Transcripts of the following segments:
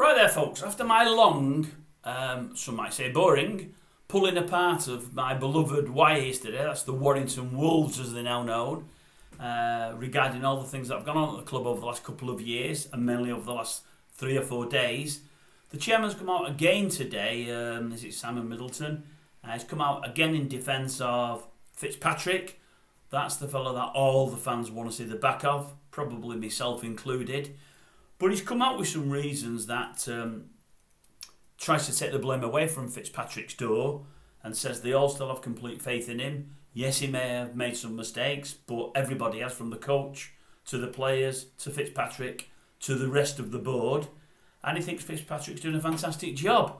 Right there, folks. After my long, some might say boring, pulling apart of my beloved wire yesterday, that's the Warrington Wolves as they're now known, regarding all the things that have gone on at the club over the last couple of years, and mainly over the last 3 or 4 days. The chairman's come out again today, is it Simon Middleton? He's come out again in defence of Fitzpatrick. That's the fellow that all the fans want to see the back of, probably myself included. But he's come out with some reasons that tries to take the blame away from Fitzpatrick's door and says they all still have complete faith in him. Yes, he may have made some mistakes, but everybody has, from the coach to the players to Fitzpatrick to the rest of the board. And he thinks Fitzpatrick's doing a fantastic job.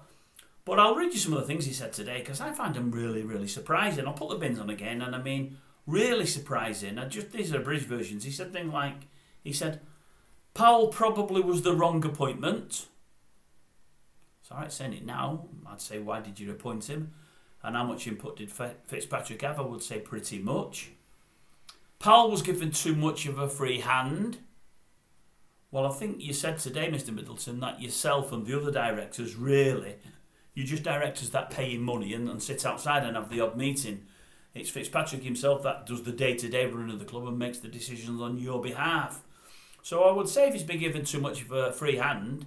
But I'll read you some of the things he said today because I find them really, really surprising. I'll put the bins on again, and I mean, really surprising. These are British versions. He said things like, Powell probably was the wrong appointment. It's alright saying it now. I'd say, why did you appoint him? And how much input did Fitzpatrick have? I would say pretty much. Powell was given too much of a free hand. Well, I think you said today, Mr. Middleton, that yourself and the other directors, really, you're just directors that pay him money and sit outside and have the odd meeting. It's Fitzpatrick himself that does the day-to-day running of the club and makes the decisions on your behalf. So I would say if he's been given too much of a free hand,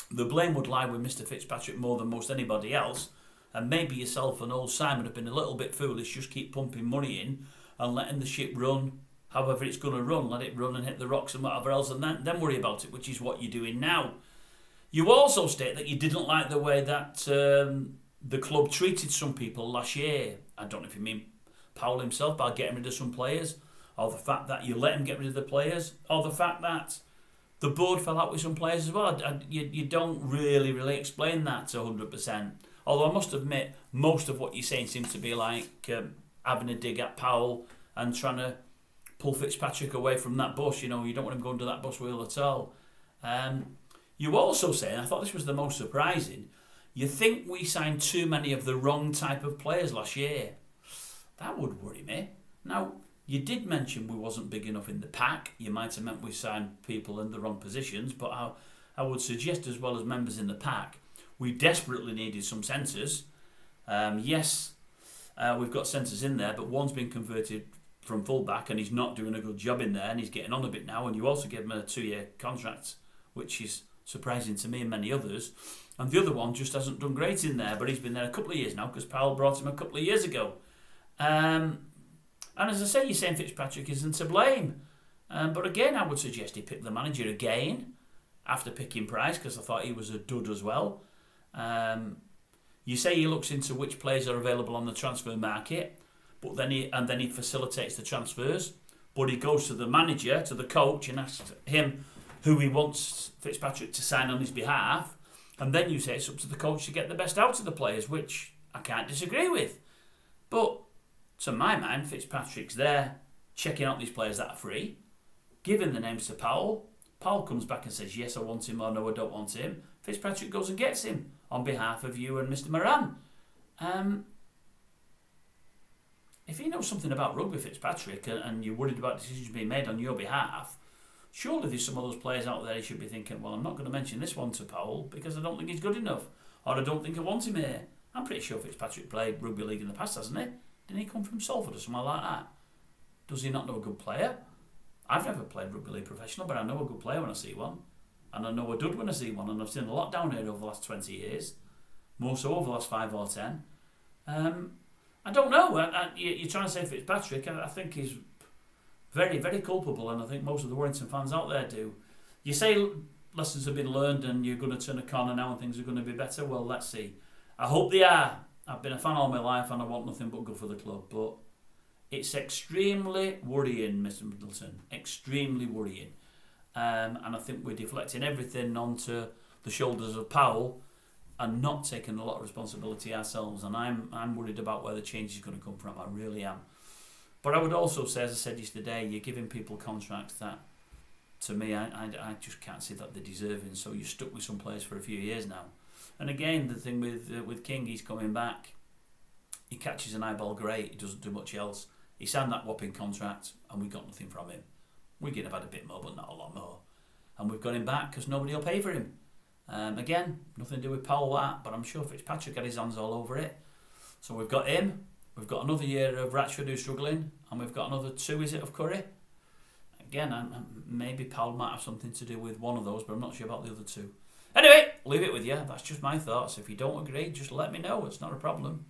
the blame would lie with Mr. Fitzpatrick more than most anybody else. And maybe yourself and old Simon have been a little bit foolish, just keep pumping money in and letting the ship run however it's going to run. Let it run and hit the rocks and whatever else, and then worry about it, which is what you're doing now. You also state that you didn't like the way that the club treated some people last year. I don't know if you mean Powell himself by getting rid of some players, or the fact that you let him get rid of the players, or the fact that the board fell out with some players as well. You don't really explain that to 100%. Although I must admit, most of what you're saying seems to be like having a dig at Powell and trying to pull Fitzpatrick away from that bus. You know, you don't want him going to that bus wheel at all. You also say, and I thought this was the most surprising, you think we signed too many of the wrong type of players last year. That would worry me. Now, you did mention we wasn't big enough in the pack. You might have meant we signed people in the wrong positions, but I would suggest, as well as members in the pack, we desperately needed some centres. Yes, we've got centres in there, but one's been converted from full-back and he's not doing a good job in there and he's getting on a bit now, and you also gave him a 2-year contract, which is surprising to me and many others. And the other one just hasn't done great in there, but he's been there a couple of years now because Powell brought him a couple of years ago. And as I say, you're saying Fitzpatrick isn't to blame. But again, I would suggest he pick the manager again after picking Price, because I thought he was a dud as well. You say he looks into which players are available on the transfer market, but then he facilitates the transfers. But he goes to the manager, to the coach, and asks him who he wants Fitzpatrick to sign on his behalf. And then you say it's up to the coach to get the best out of the players, which I can't disagree with. But to my mind, Fitzpatrick's there checking out these players that are free, giving the names to Powell. Powell comes back and says, yes, I want him, or no, I don't want him. Fitzpatrick goes and gets him on behalf of you and Mr. Moran. If he knows something about rugby, Fitzpatrick, and you're worried about decisions being made on your behalf, surely there's some of those players out there he should be thinking, well, I'm not going to mention this one to Powell because I don't think he's good enough, or I don't think I want him here. I'm pretty sure Fitzpatrick played rugby league in the past, hasn't he? Didn't he come from Salford or somewhere like that? Does he not know a good player? I've never played rugby league professional, but I know a good player when I see one. And I know a dud when I see one. And I've seen a lot down here over the last 20 years. More so over the last 5 or 10. I don't know. You're trying to say Fitzpatrick. I think he's very, very culpable. And I think most of the Warrington fans out there do. You say lessons have been learned and you're going to turn a corner now and things are going to be better. Well, let's see. I hope they are. I've been a fan all my life and I want nothing but good for the club, but it's extremely worrying, Mr. Middleton, extremely worrying. And I think we're deflecting everything onto the shoulders of Powell and not taking a lot of responsibility ourselves, and I'm worried about where the change is going to come from, I really am. But I would also say, as I said yesterday, you're giving people contracts that, to me, I just can't see that they're deserving, so you're stuck with some players for a few years now. And again, the thing with King, he's coming back. He catches an eyeball, great. He doesn't do much else. He signed that whopping contract, and we got nothing from him. We could have had a bit more, but not a lot more. And we've got him back because nobody will pay for him. Again, nothing to do with Paul that, but I'm sure Fitzpatrick had his hands all over it. So we've got him. We've got another year of Ratchford who's struggling, and we've got another 2, is it, of Curry? Again, maybe Powell might have something to do with one of those, but I'm not sure about the other 2. Anyway, leave it with you. That's just my thoughts. If you don't agree, just let me know. It's not a problem.